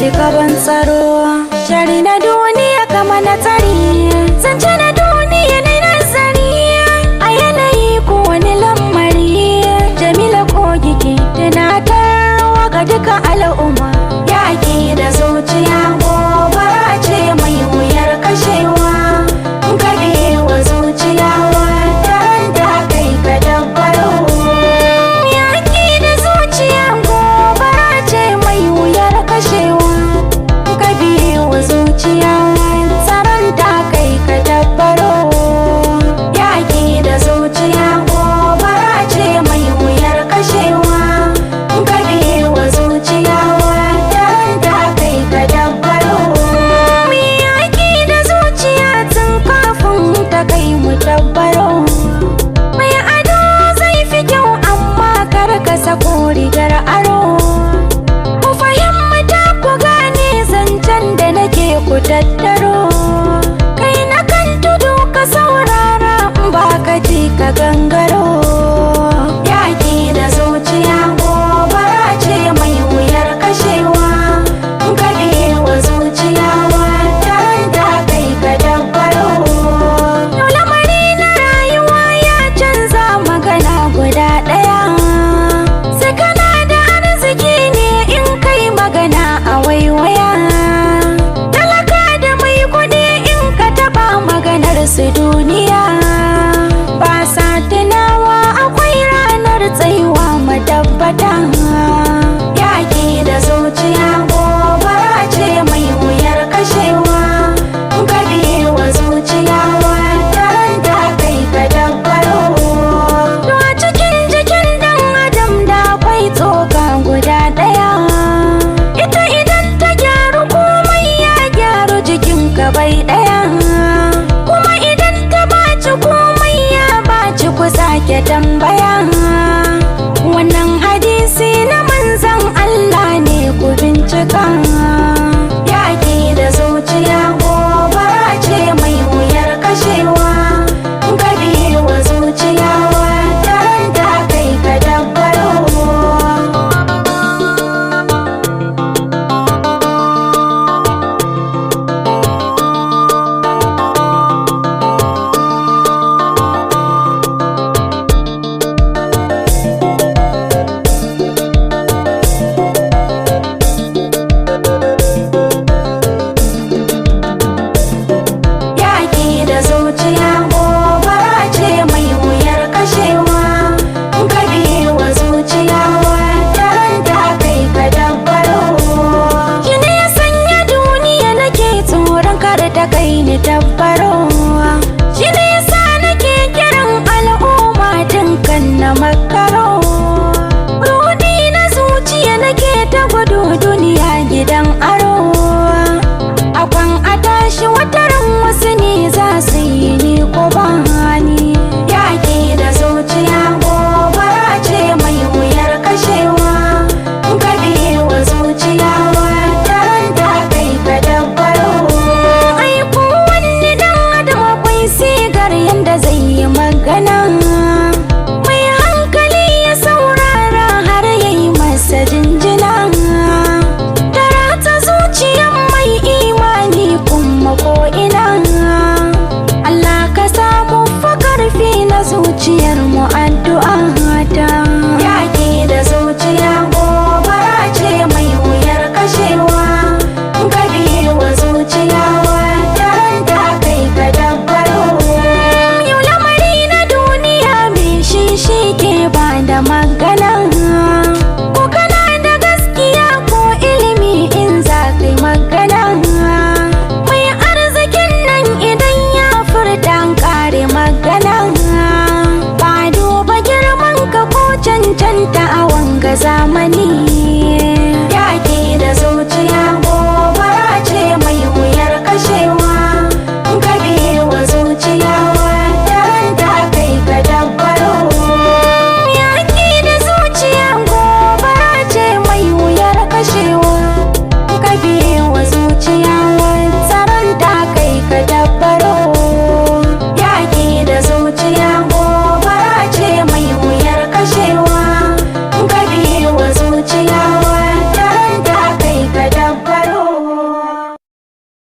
kika ban tsaro. Shari na duniya kama na tsari, zance na duniya na nazari. A yanayi ko wani lamari, Jamila Kogiki tunatarwa ga duka al'umma. Yaƙi da zuciya gobara ce mai wuyar kashewa. Ka biyewa zuciya wata da kai ka dabbaro. Yaƙi da zuciya gobara ce mai wuyar kashewa. Ka biyewa zuciya tsaron da kai ka dabbaro. Yaƙi da zuciya gobara ce mai wuyar kashewa. Ka biyewa zuciya wata da kai ka dabbaro. Yaƙi da zuciya tun kafin ta kai mu dabbaro. Mai ado zai fi kyau amma kar ka sako rigar aro. Ku fahimta ku gane zancen da nake ku tattaro. Kai na kan tudu ka saurara in ba ka ji ka gangaro. Yaƙi da zuciya gobara ce mai wuyar kashewa. Ka biyewa zuciya wata da kai ka dabbaro. Yau lamari na rayuwa ya canza magana guda ɗaya. Sai kana da arziki ne in kai magana a waiwaya. Talaka da mai kuɗi in ka taɓa maganar su duniya. Ba sa tunawa akwai ranar tsayuwa matabbata. Yaƙi da zuciya gobara ce mai wuyar kashewa. Ka biyewa zuciya wata da kai ka dabbaro. To a cikin jikin ɗan adam da akwai tsoka guda ɗaya. Ita idan ta gyaru komai ya gyaru jikinka bai ɗaya. Kuma idan ta baci komai ya baci ku sake tambaya. Wannan hadisi na manzon Allah ne ku bincika. Yaƙi da zuciya gobara ce mai wuyar kashewa. Ka biyewa zuciya wata da kai ka dabbaro. Yaƙi da zuciya gobara ce mai wuyar kashewa. Ka biyewa zuciya wata da kai ka dabbaro. Shi ne ya sanya duniya nake tsoron kar ta kai ni dabbaro. Shi ne ya sa nake kiran al'umma dinkan na makaro. Rudi na zuciya nake ta gudu duniya gidan aro. Akwan a tashi wataran wasu ne za su yi ni ko ba ni. Yaƙi da zuciya gobara ce mai wuyar kashewa. Ka biyewa zuciya wata da kai ka dabbaro. Ai kowanne ɗan adam akwai sigar yanda zai yi magana. Mai hankali ya saurara har ya yi masa jinjina. Tara ta zuciyan mai imani kuma ko ina. Allah ka samu fa karfi na zuciyar mu addu'a ta. Yaƙi da zuciya gobara ce mai wuyar kashewa. Ka biyewa zuciya wata da kai ka dabbaro. Yau lamari na duniya mai shi ke ba da magana. Ko kana da gaskiya ko ilimi in za ka yi magana. Mai arzikin nan idan ya furta kare magana. Ba duba girman ka ko cancanta a wanga zamani.